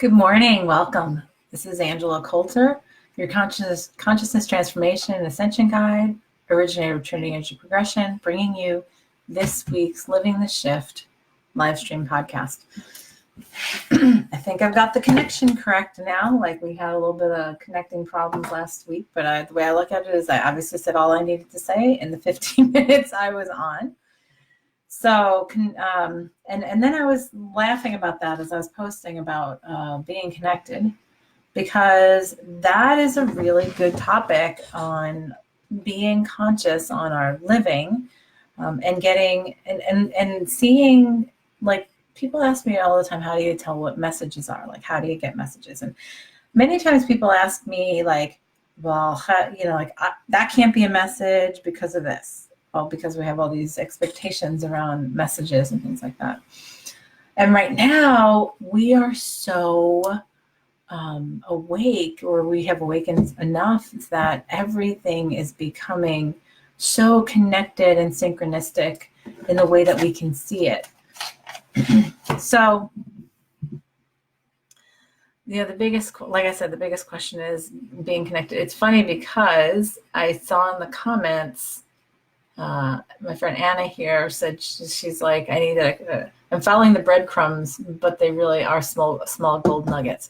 Good morning. Welcome. This is Angela Coulter, your consciousness transformation and ascension guide, originator of Trinity Energy Progression, bringing you this week's Living the Shift live stream podcast. I think I've got the connection correct now. Like we had a little bit of connecting problems last week, but the way I look at it is I obviously said all I needed to say in the 15 minutes I was on. So, and then I was laughing about that as I was posting about being connected, because that is a really good topic on being conscious on our living, and getting and seeing, like, people ask me all the time, how do you tell what messages are? Like, how do you get messages? And many times people ask me, like, well, that can't be a message because of this. Well, because we have all these expectations around messages and things like that. And right now we are so awake, or we have awakened enough that everything is becoming so connected and synchronistic in the way that we can see it. So, the biggest, like I said, the biggest question is being connected. It's funny because I saw in the comments, my friend Anna here said she's like, I'm following the breadcrumbs, but they really are small gold nuggets.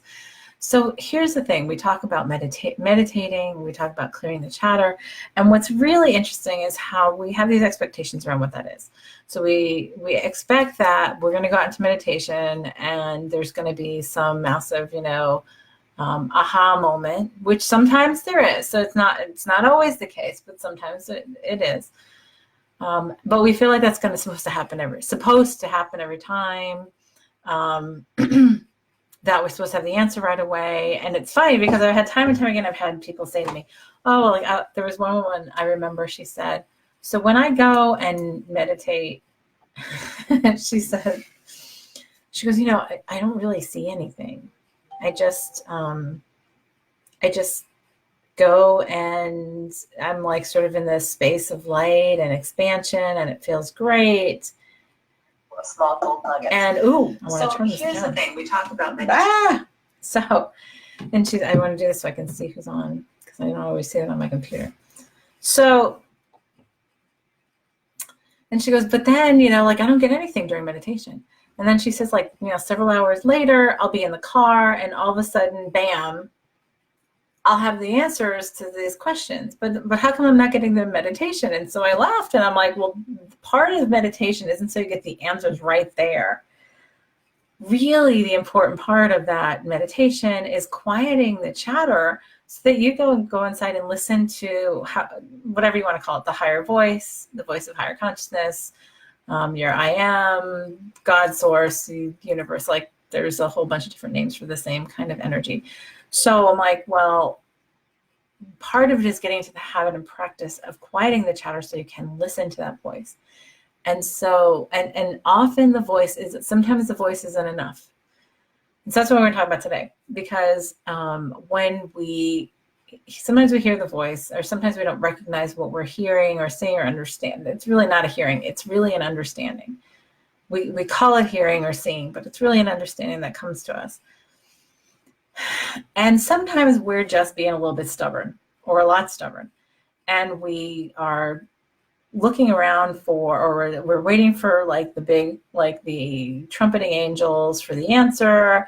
So here's the thing. We talk about meditating, we talk about clearing the chatter. And what's really interesting is how we have these expectations around what that is. So we expect that we're going to go out into meditation and there's going to be some massive, aha moment, which sometimes there is. So it's not always the case, but sometimes it is. But we feel like that's supposed to happen every time. That we're supposed to have the answer right away. And it's funny because I've had time and time again, I've had people say to me, there was one woman I remember, she said, so when I go and meditate, she goes, I don't really see anything. I just go and I'm like sort of in this space of light and expansion, and it feels great. A small gold nugget. And I want to turn this down. Here's the thing. We talk about meditation. So, and I want to do this so I can see who's on, because I don't always see it on my computer. So, and she goes, but then, I don't get anything during meditation. And then she says, several hours later, I'll be in the car and all of a sudden, bam, I'll have the answers to these questions, but how come I'm not getting the meditation? And so I laughed and I'm like, well, part of meditation isn't so you get the answers right there. Really, the important part of that meditation is quieting the chatter so that you go inside and listen to whatever you want to call it, the higher voice, the voice of higher consciousness, your I am, God source, the universe. Like, there's a whole bunch of different names for the same kind of energy. So I'm like, well, part of it is getting into the habit and practice of quieting the chatter so you can listen to that voice. And so, and often sometimes the voice isn't enough. And so that's what we're going to talk about today, because sometimes we hear the voice, or sometimes we don't recognize what we're hearing or seeing or understand. It's really not a hearing. It's really an understanding. We call it hearing or seeing, but it's really an understanding that comes to us. And sometimes we're just being a little bit stubborn, or a lot stubborn, and we are looking around or we're waiting for the trumpeting angels for the answer,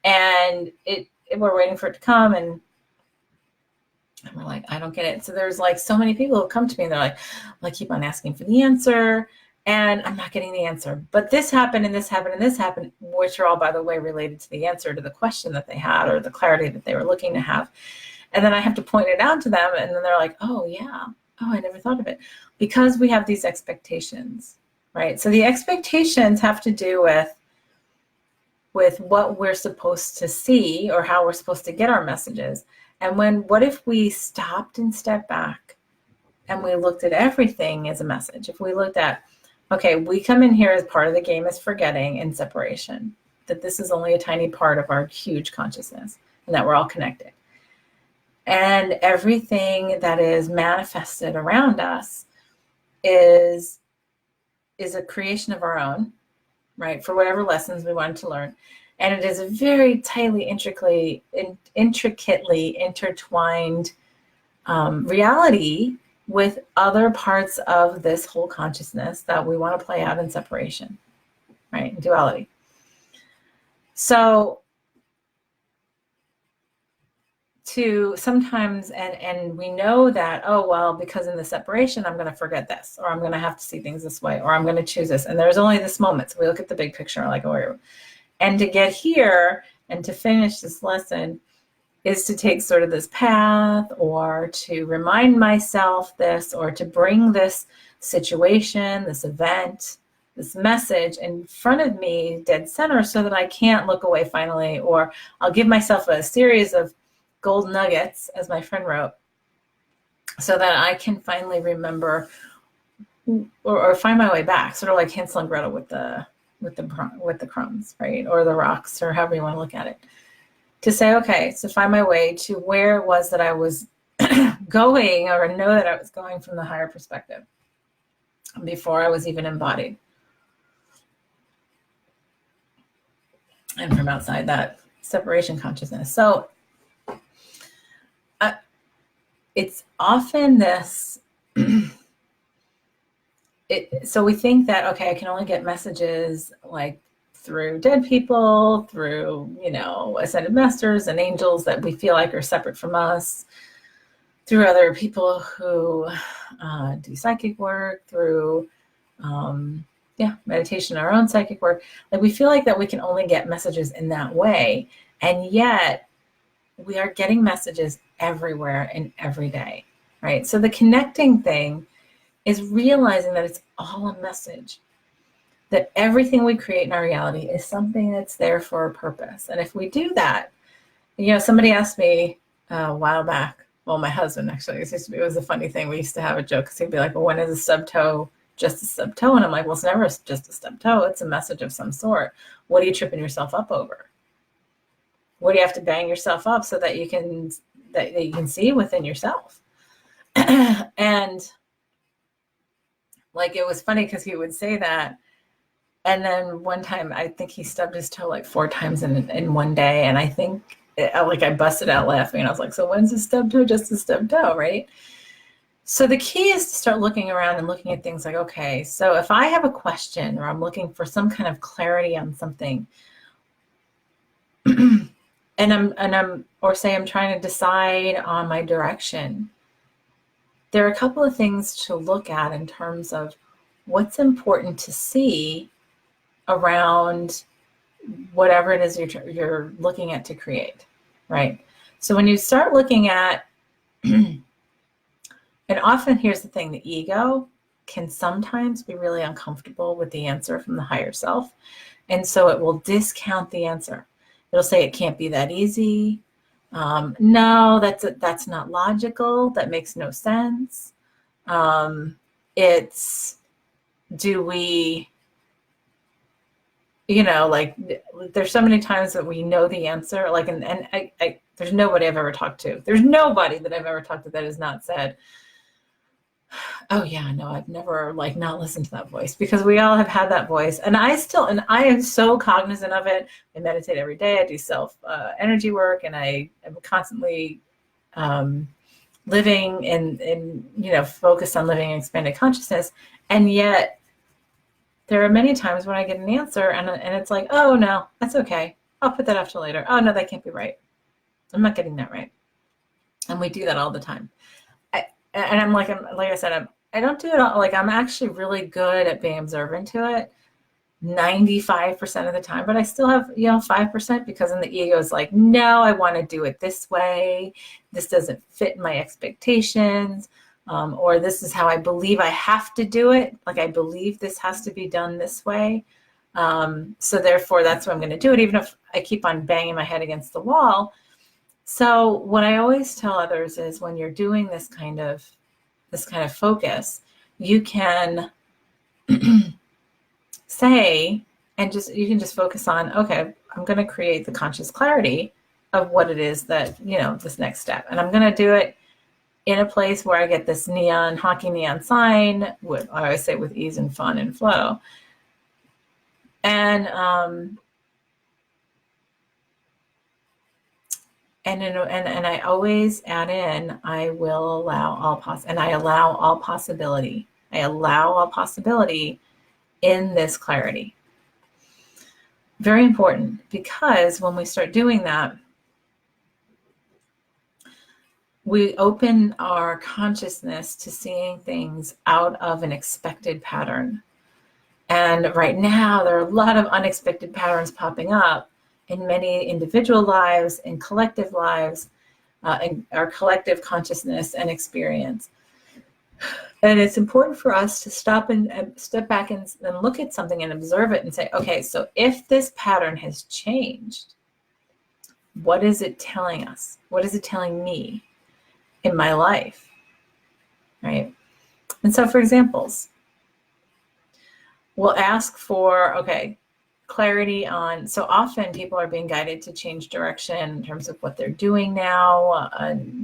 and we're waiting for it to come, and we're like, I don't get it. So there's so many people who come to me and they're like, I keep on asking for the answer and I'm not getting the answer. But this happened and this happened and this happened, which are all, by the way, related to the answer to the question that they had, or the clarity that they were looking to have. And then I have to point it out to them, and then they're like, oh yeah, I never thought of it. Because we have these expectations, right? So the expectations have to do with what we're supposed to see, or how we're supposed to get our messages. And what if we stopped and stepped back and we looked at everything as a message? If we looked at, okay, we come in here as part of the game is forgetting and separation, that this is only a tiny part of our huge consciousness, and that we're all connected. And everything that is manifested around us is a creation of our own, right? For whatever lessons we wanted to learn. And it is a very tightly, intricately intertwined reality with other parts of this whole consciousness that we want to play out in separation, right? In duality. So to sometimes, and we know that, oh, well, because in the separation, I'm going to forget this, or I'm going to have to see things this way, or I'm going to choose this. And there's only this moment. So we look at the big picture, like, oh, and to get here and to finish this lesson is to take sort of this path, or to remind myself this, or to bring this situation, this event, this message in front of me dead center, so that I can't look away finally, or I'll give myself a series of gold nuggets, as my friend wrote, so that I can finally remember or find my way back, sort of like Hansel and Gretel with the crumbs, right? Or the rocks, or however you want to look at it. To say, okay, so find my way to where it was that I was going, or know that I was going from the higher perspective before I was even embodied. And from outside that separation consciousness. So it's often this, so we think that, okay, I can only get messages like through dead people, through, ascended masters and angels that we feel like are separate from us, through other people who do psychic work, through, meditation, our own psychic work. Like, we feel like that we can only get messages in that way. And yet we are getting messages everywhere and every day, right? So the connecting thing is realizing that it's all a message, that everything we create in our reality is something that's there for a purpose. And if we do that, somebody asked me a while back, well, my husband actually, it was a funny thing. We used to have a joke, because he'd be like, well, when is a stub toe just a stub toe? And I'm like, well, it's never just a stub toe. It's a message of some sort. What are you tripping yourself up over? What do you have to bang yourself up so that you can see within yourself? And like, it was funny because he would say that. And then one time, I think he stubbed his toe like 4 times in one day. And I think I busted out laughing. And I was like, so when's a stub toe just a stub toe, right? So the key is to start looking around and looking at things like, okay, so if I have a question, or I'm looking for some kind of clarity on something, and I'm trying to decide on my direction, there are a couple of things to look at in terms of what's important to see around whatever it is you're looking at to create, right? So when you start looking at, and often here's the thing, the ego can sometimes be really uncomfortable with the answer from the higher self. And so it will discount the answer. It'll say it can't be that easy. No, that's not logical. That makes no sense. It's, do we, there's so many times that we know the answer, like, and I there's nobody I've ever talked to. There's nobody that I've ever talked to that has not said, oh yeah, no, I've never not listened to that voice, because we all have had that voice. And I am so cognizant of it. I meditate every day. I do self energy work, and I am constantly living in focused on living in expanded consciousness. And yet there are many times when I get an answer and it's like, oh no, that's okay. I'll put that off till later. Oh no, that can't be right. I'm not getting that right. And we do that all the time. I'm like I said, I don't do it all. Like, I'm actually really good at being observant to it 95% of the time, but I still have, 5%, because then the ego is like, no, I want to do it this way. This doesn't fit my expectations. Or this is how I believe I have to do it. Like, I believe this has to be done this way. So therefore that's why I'm going to do it, even if I keep on banging my head against the wall. So what I always tell others is, when you're doing this kind of focus, you can say, and you can just focus on, okay, I'm going to create the conscious clarity of what it is that, this next step. And I'm going to do it in a place where I get this hockey neon sign, I always say, with ease and fun and flow. And And I always add in, I will allow and I allow all possibility. I allow all possibility in this clarity. Very important, because when we start doing that, we open our consciousness to seeing things out of an expected pattern. And right now, there are a lot of unexpected patterns popping up in many individual lives, in collective lives, in our collective consciousness and experience. And it's important for us to stop and step back and look at something and observe it and say, okay, so if this pattern has changed, what is it telling us? What is it telling me in my life, right? And so for examples, we'll ask for, okay, clarity on, so often people are being guided to change direction in terms of what they're doing now,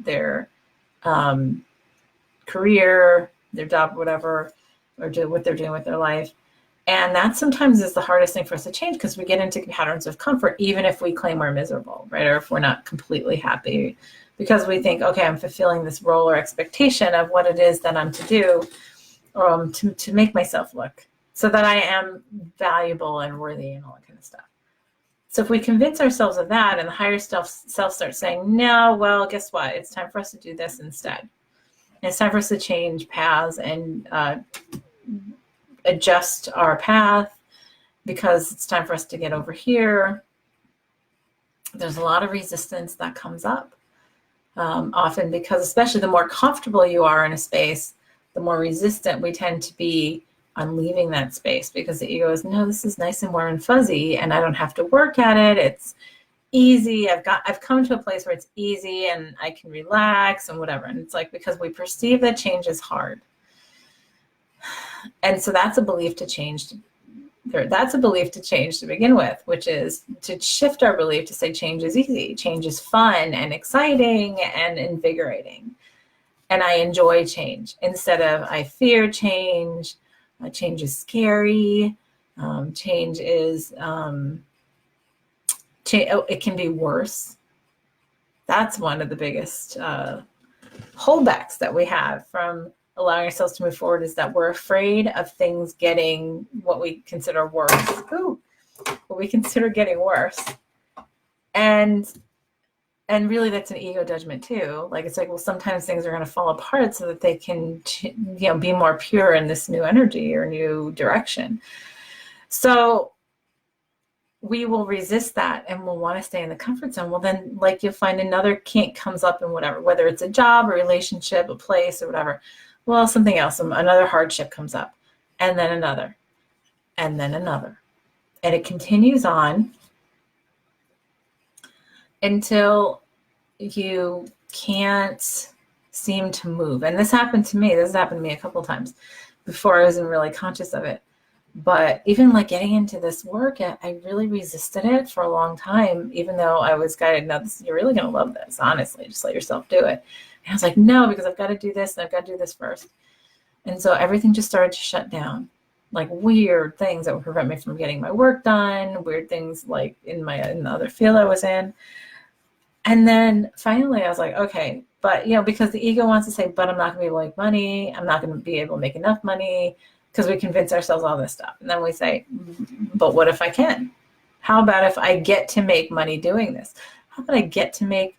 their career, their job, whatever, or do what they're doing with their life. And that sometimes is the hardest thing for us to change, because we get into patterns of comfort, even if we claim we're miserable, right? Or if we're not completely happy, because we think, okay, I'm fulfilling this role or expectation of what it is that I'm to do, to make myself look, so that I am valuable and worthy and all that kind of stuff. So if we convince ourselves of that, and the higher self starts saying, no, well, guess what? It's time for us to do this instead. It's time for us to change paths and adjust our path, because it's time for us to get over here. There's a lot of resistance that comes up, often because, especially the more comfortable you are in a space, the more resistant we tend to be on leaving that space, because the ego is, no, this is nice and warm and fuzzy, and I don't have to work at it. It's easy. I've come to a place where it's easy and I can relax and whatever. And it's like, because we perceive that change is hard. And so that's a belief to change. That's a belief to change to begin with, which is to shift our belief to say change is easy. Change is fun and exciting and invigorating. And I enjoy change, instead of I fear change. Change is scary. Change is, it can be worse. That's one of the biggest holdbacks that we have from allowing ourselves to move forward, is that we're afraid of things getting what we consider worse. What we consider getting worse. And really, that's an ego judgment too. Like, it's like, well, sometimes things are going to fall apart so that they can, be more pure in this new energy or new direction. So we will resist that, and we'll want to stay in the comfort zone. Well, then, like, you'll find another kink comes up in whatever, whether it's a job, a relationship, a place, or whatever. Well, something else, another hardship comes up, and then another, and then another. And it continues on until you can't seem to move. And this happened to me. This happened to me a couple of times before I wasn't really conscious of it. But even like getting into this work, I really resisted it for a long time, even though I was guided, no, you're really going to love this, honestly, just let yourself do it. And I was like, no, because I've got to do this and I've got to do this first. And so everything just started to shut down, like weird things that would prevent me from getting my work done, weird things like in the other field I was in. And then finally I was like, okay, but, because the ego wants to say, but I'm not going to be able to make money. I'm not going to be able to make enough money, because we convince ourselves all this stuff. And then we say, but what if I can? How about if I get to make money doing this? How about I get to make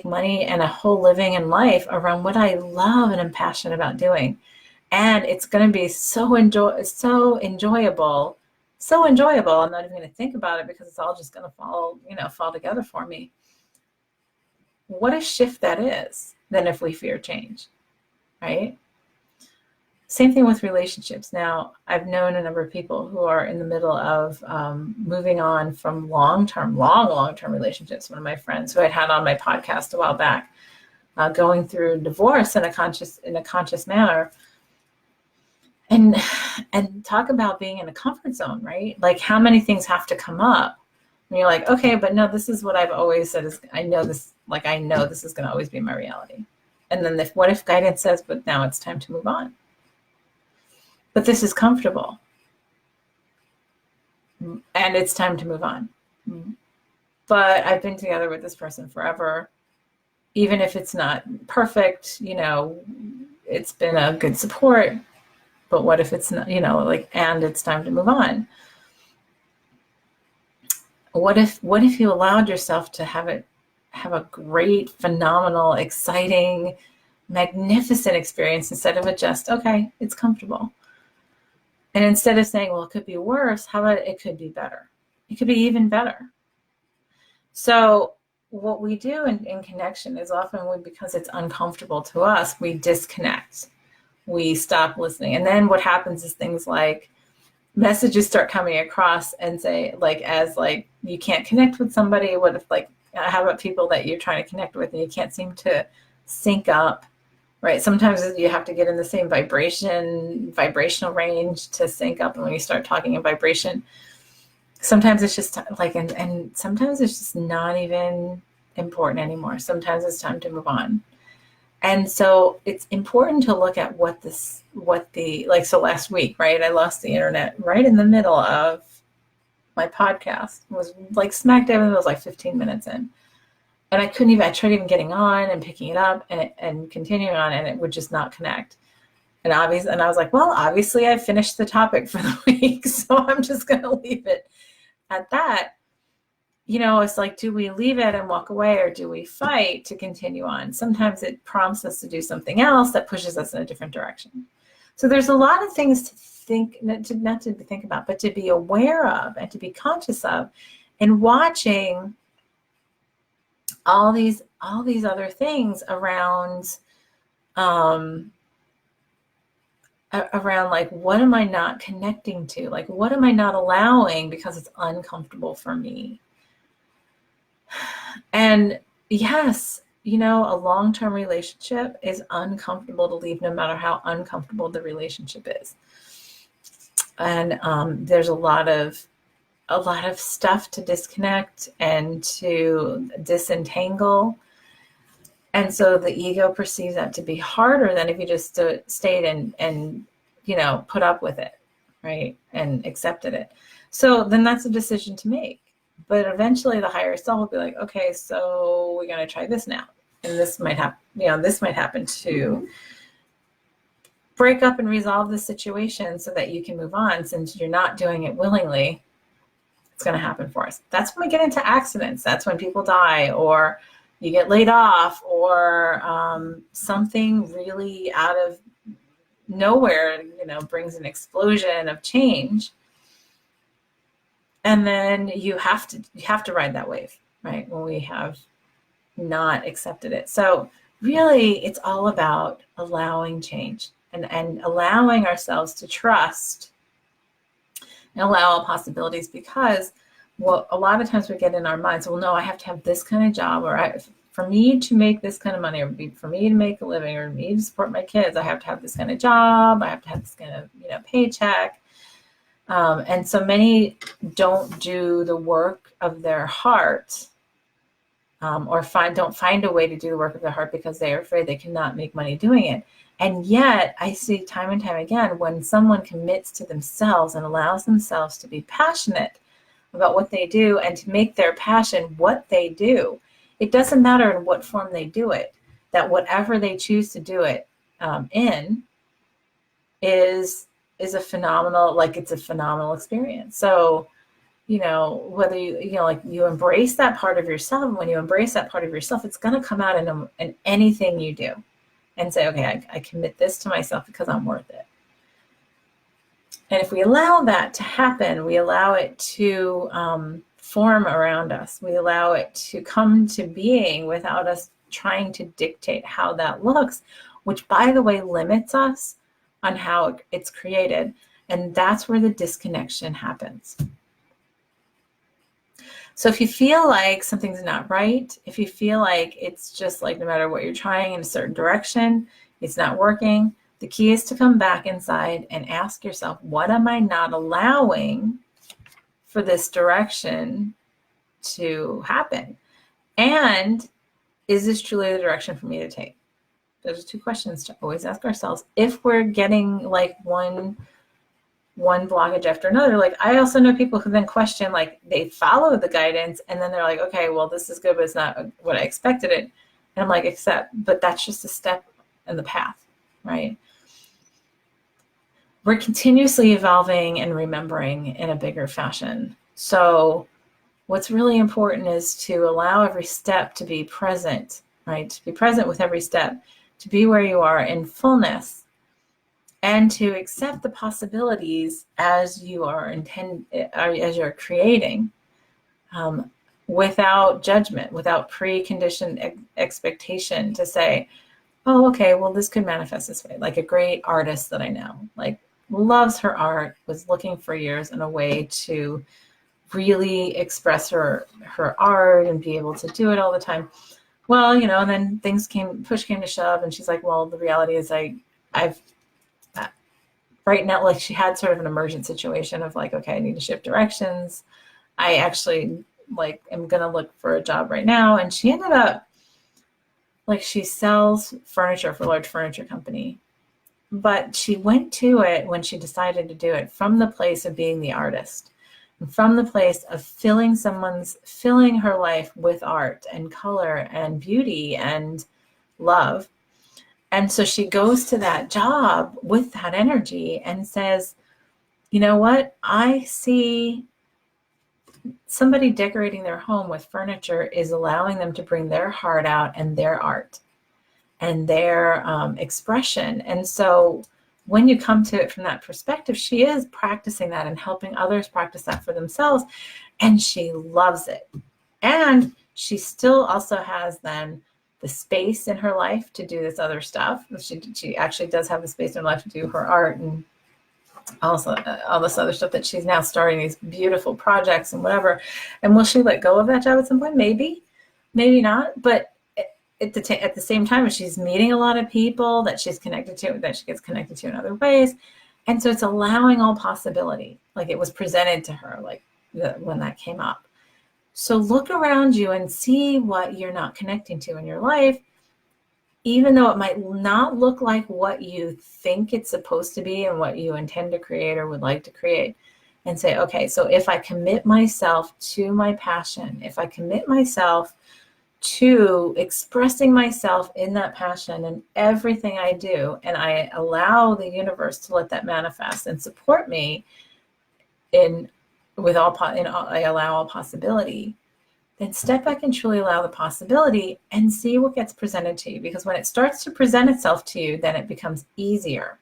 money and a whole living in life around what I love and am passionate about doing? And it's going to be so enjoyable. I'm not even going to think about it, because it's all just going to fall together for me. What a shift that is than if we fear change, right? Same thing with relationships. Now, I've known a number of people who are in the middle of moving on from long-term relationships. One of my friends who I'd had on my podcast a while back, going through divorce in a conscious manner, and talk about being in a comfort zone, right? Like, how many things have to come up and you're like, okay, but no, this is what I've always said is, I know this is going to always be my reality. And then what if guidance says, but now it's time to move on. But this is comfortable. And it's time to move on. but I've been together with this person forever. Even if it's not perfect, it's been a good support. But what if it's not, and it's time to move on? What if you allowed yourself to have a great, phenomenal, exciting, magnificent experience instead of it just, okay, it's comfortable. And instead of saying, well, it could be worse, how about it could be better? It could be even better. So what we do in connection is often because it's uncomfortable to us, we disconnect. We stop listening. And then what happens is things like messages start coming across and say, you can't connect with somebody. What if, how about people that you're trying to connect with and you can't seem to sync up, right? Sometimes you have to get in the same vibrational range to sync up. And when you start talking in vibration, sometimes it's just and sometimes it's just not even important anymore. Sometimes it's time to move on. And so it's important to look at so last week, right? I lost the internet right in the middle of my podcast. It was smack dab in the middle, it was 15 minutes in. And I tried even getting on and picking it up and continuing on, and it would just not connect. And I was like, well, obviously I finished the topic for the week, so I'm just going to leave it at that. It's like, do we leave it and walk away, or do we fight to continue on? Sometimes it prompts us to do something else that pushes us in a different direction. So there's a lot of things to think, not to think about, but to be aware of and to be conscious of, and watching all these other things around what am I not connecting to? What am I not allowing because it's uncomfortable for me? And yes, a long-term relationship is uncomfortable to leave, no matter how uncomfortable the relationship is. And there's a lot of stuff to disconnect and to disentangle. And so the ego perceives that to be harder than if you just stayed and put up with it, right? And accepted it. So then that's a decision to make. But eventually the higher self will be like, okay, so we're going to try this now. And this might happen to break up and resolve the situation so that you can move on. Since you're not doing it willingly, it's going to happen for us. That's when we get into accidents. That's when people die, or you get laid off, or something really out of nowhere, brings an explosion of change. And then you have to ride that wave, right? When we have not accepted it. So really, it's all about allowing change and allowing ourselves to trust and allow all possibilities, because a lot of times we get in our minds, well, no, I have to have this kind of job, or for me to make this kind of money, or for me to make a living, or me to support my kids, I have to have this kind of job. I have to have this kind of, paycheck. And so many don't do the work of their heart, or don't find a way to do the work of their heart because they are afraid they cannot make money doing it. And yet I see time and time again, when someone commits to themselves and allows themselves to be passionate about what they do and to make their passion what they do, it doesn't matter in what form they do it, that whatever they choose to do it in is a phenomenal, it's a phenomenal experience. So, whether you embrace that part of yourself, and when you embrace that part of yourself, it's going to come out in anything you do, and say, okay, I commit this to myself because I'm worth it. And if we allow that to happen, we allow it to form around us. We allow it to come to being without us trying to dictate how that looks, which, by the way, limits us on how it's created. And that's where the disconnection happens. So if you feel like something's not right, if you feel like it's just no matter what you're trying in a certain direction, it's not working, the key is to come back inside and ask yourself, what am I not allowing for this direction to happen? And is this truly the direction for me to take? Those are two questions to always ask ourselves if we're getting one one blockage after another. Like, I also know people who then question, like, they follow the guidance and then they're like, okay, well, this is good, but it's not what I expected it. And I'm like, but that's just a step in the path, right? We're continuously evolving and remembering in a bigger fashion. So what's really important is to allow every step to be present, right? To be present with every step, to be where you are in fullness, and to accept the possibilities as you are as you're creating, without judgment, without preconditioned expectation to say, oh, okay, well, this could manifest this way. Like a great artist that I know, like, loves her art, was looking for years in a way to really express her art and be able to do it all the time. Well, and then push came to shove, and she's like, well, the reality is I've right now, like, she had sort of an emergent situation of like, okay, I need to shift directions. I actually am going to look for a job right now. And she ended up, like, she sells furniture for a large furniture company, but she went to it when she decided to do it from the place of being the artist, and from the place of filling her life with art and color and beauty and love. And so she goes to that job with that energy and says, you know what? I see somebody decorating their home with furniture is allowing them to bring their heart out and their art and their expression. And so when you come to it from that perspective, she is practicing that and helping others practice that for themselves. And she loves it. And she still also has then the space in her life to do this other stuff. She actually does have the space in her life to do her art and also all this other stuff that she's now starting, these beautiful projects and whatever. And will she let go of that job at some point? Maybe not. But at the same time, she's meeting a lot of people that she's connected to, that she gets connected to in other ways. And so it's allowing all possibility, like it was presented to her, like when that came up. So look around you and see what you're not connecting to in your life, even though it might not look like what you think it's supposed to be and what you intend to create or would like to create. And say, okay, so if I commit myself to my passion, if I commit myself to expressing myself in that passion and everything I do, and I allow the universe to let that manifest and support me I allow all possibility, then step back and truly allow the possibility and see what gets presented to you. Because when it starts to present itself to you, then it becomes easier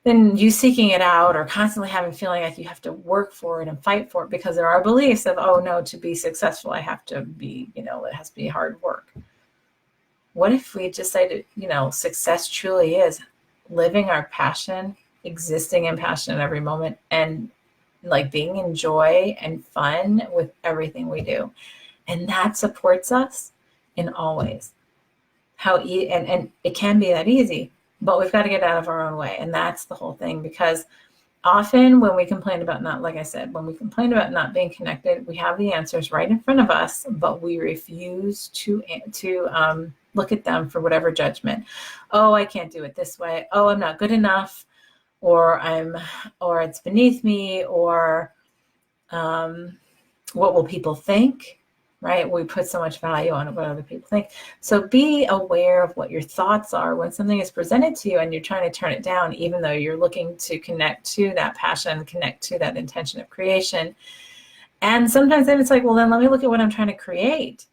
than you seeking it out or constantly feeling like you have to work for it and fight for it, because there are beliefs of, oh no, to be successful, I have to be, it has to be hard work. What if we just say that, success truly is living our passion, existing in passion at every moment, and like being in joy and fun with everything we do. And that supports us in all ways. And it can be that easy, but we've got to get out of our own way. And that's the whole thing, because often when we complain about when we complain about not being connected, we have the answers right in front of us, but we refuse to look at them for whatever judgment. Oh, I can't do it this way. Oh, I'm not good enough. Or it's beneath me, or what will people think, right? We put so much value on what other people think. So be aware of what your thoughts are when something is presented to you and you're trying to turn it down, even though you're looking to connect to that passion, connect to that intention of creation. And sometimes then it's like, well, then let me look at what I'm trying to create.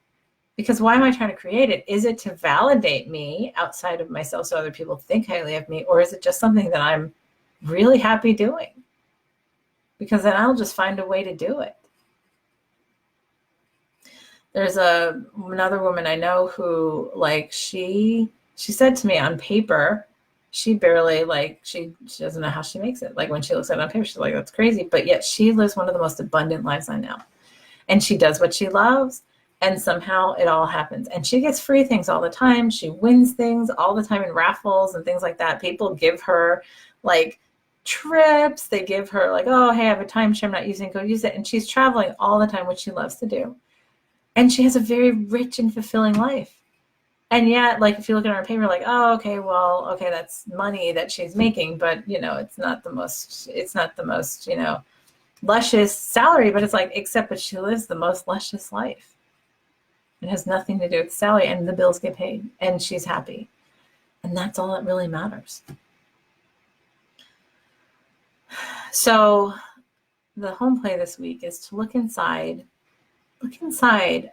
Because why am I trying to create it? Is it to validate me outside of myself so other people think highly of me? Or is it just something that I'm really happy doing? Because then I'll just find a way to do it. There's another woman I know who, like, she said to me, on paper, she barely, like, she doesn't know how she makes it. Like, when she looks at it on paper, she's like, that's crazy. But yet she lives one of the most abundant lives I know. And she does what she loves, and somehow it all happens. And she gets free things all the time. She wins things all the time in raffles and things like that. People give her, like, trips. They give her, like, oh, hey, I have a timeshare I'm not using, go use it. And she's traveling all the time, which she loves to do. And she has a very rich and fulfilling life. And yet, like, if you look at our paper, like, oh, okay, well, okay, that's money that she's making, but it's not the most, luscious salary, but it's like, except that she lives the most luscious life. It has nothing to do with salary, and the bills get paid, and she's happy. And that's all that really matters. So the home play this week is to look inside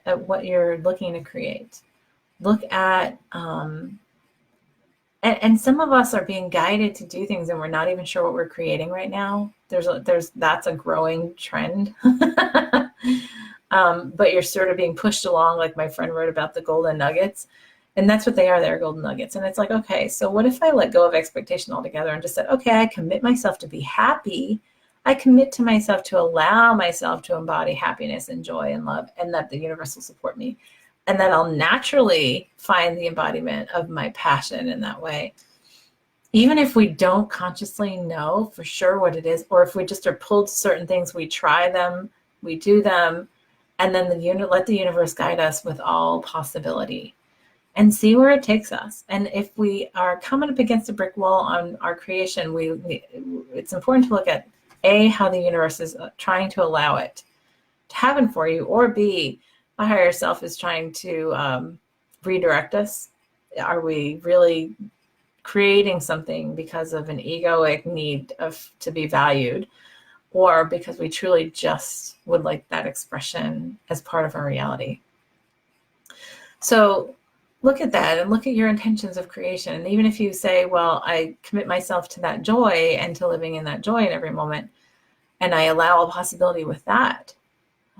at what you're looking to create. Look at, and some of us are being guided to do things and we're not even sure what we're creating right now. That's a growing trend. But you're sort of being pushed along, like my friend wrote about the golden nuggets. And that's what they are. They're golden nuggets. And it's like, okay, so what if I let go of expectation altogether and just said, okay, I commit myself to be happy. I commit to myself to allow myself to embody happiness and joy and love, and that the universe will support me. And that I'll naturally find the embodiment of my passion in that way. Even if we don't consciously know for sure what it is, or if we just are pulled to certain things, we try them, we do them, and then let the universe guide us with all possibility and see where it takes us. And if we are coming up against a brick wall on our creation, it's important to look at A, how the universe is trying to allow it to happen for you, or B, my higher self is trying to redirect us. Are we really creating something because of an egoic need to be valued, or because we truly just would like that expression as part of our reality? So look at that and look at your intentions of creation. And even if you say, well, I commit myself to that joy and to living in that joy in every moment, and I allow a possibility with that,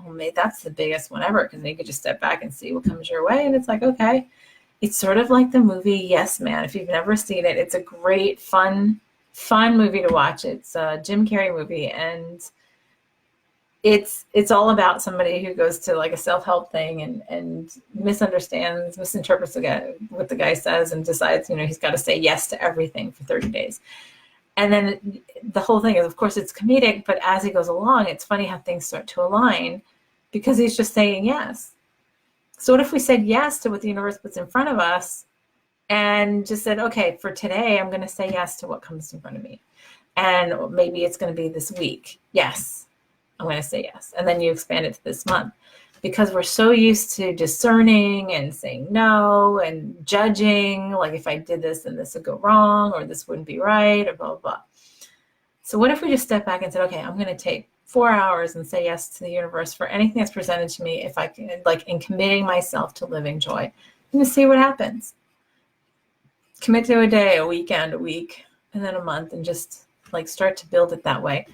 well, maybe that's the biggest one ever, because then you could just step back and see what comes your way. And it's like, okay, it's sort of like the movie Yes Man. If you've never seen it, it's a great, fun movie to watch. It's a Jim Carrey movie, and it's all about somebody who goes to like a self-help thing and misinterprets what the guy says, and decides, he's got to say yes to everything for 30 days. And then the whole thing is, of course, it's comedic, but as he goes along, it's funny how things start to align because he's just saying yes. So what if we said yes to what the universe puts in front of us and just said, okay, for today, I'm going to say yes to what comes in front of me. And maybe it's going to be this week. Yes, I'm going to say yes. And then you expand it to this month, because we're so used to discerning and saying no and judging, like if I did this, then this would go wrong, or this wouldn't be right, or blah, blah, blah. So what if we just step back and said, okay, I'm going to take 4 hours and say yes to the universe for anything that's presented to me, if I can, like, in committing myself to living joy. I'm going to see what happens. Commit to a day, a weekend, a week, and then a month, and just like start to build it that way.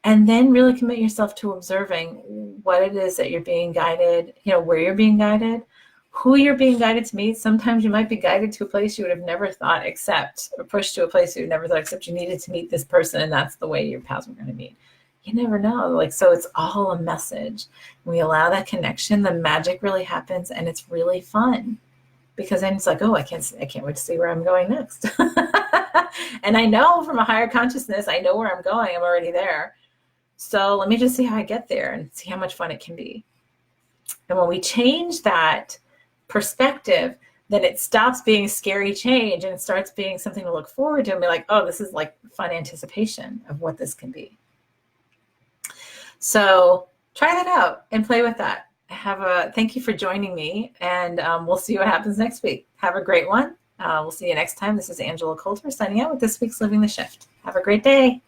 And then really commit yourself to observing what it is that you're being guided, where you're being guided, who you're being guided to meet. Sometimes you might be guided to a place you would have never thought accept, or pushed to a place you would never thought except you needed to meet this person, and that's the way your paths were going to meet. You never know. So it's all a message. When we allow that connection, the magic really happens, and it's really fun. Because then it's like, oh, I can't wait to see where I'm going next. And I know from a higher consciousness, I know where I'm going. I'm already there. So let me just see how I get there and see how much fun it can be. And when we change that perspective, then it stops being scary change and it starts being something to look forward to and be like, oh, this is like fun anticipation of what this can be. So try that out and play with that. Thank you for joining me, and we'll see what happens next week. Have a great one. We'll see you next time. This is Angela Coulter signing out with this week's Living the Shift. Have a great day.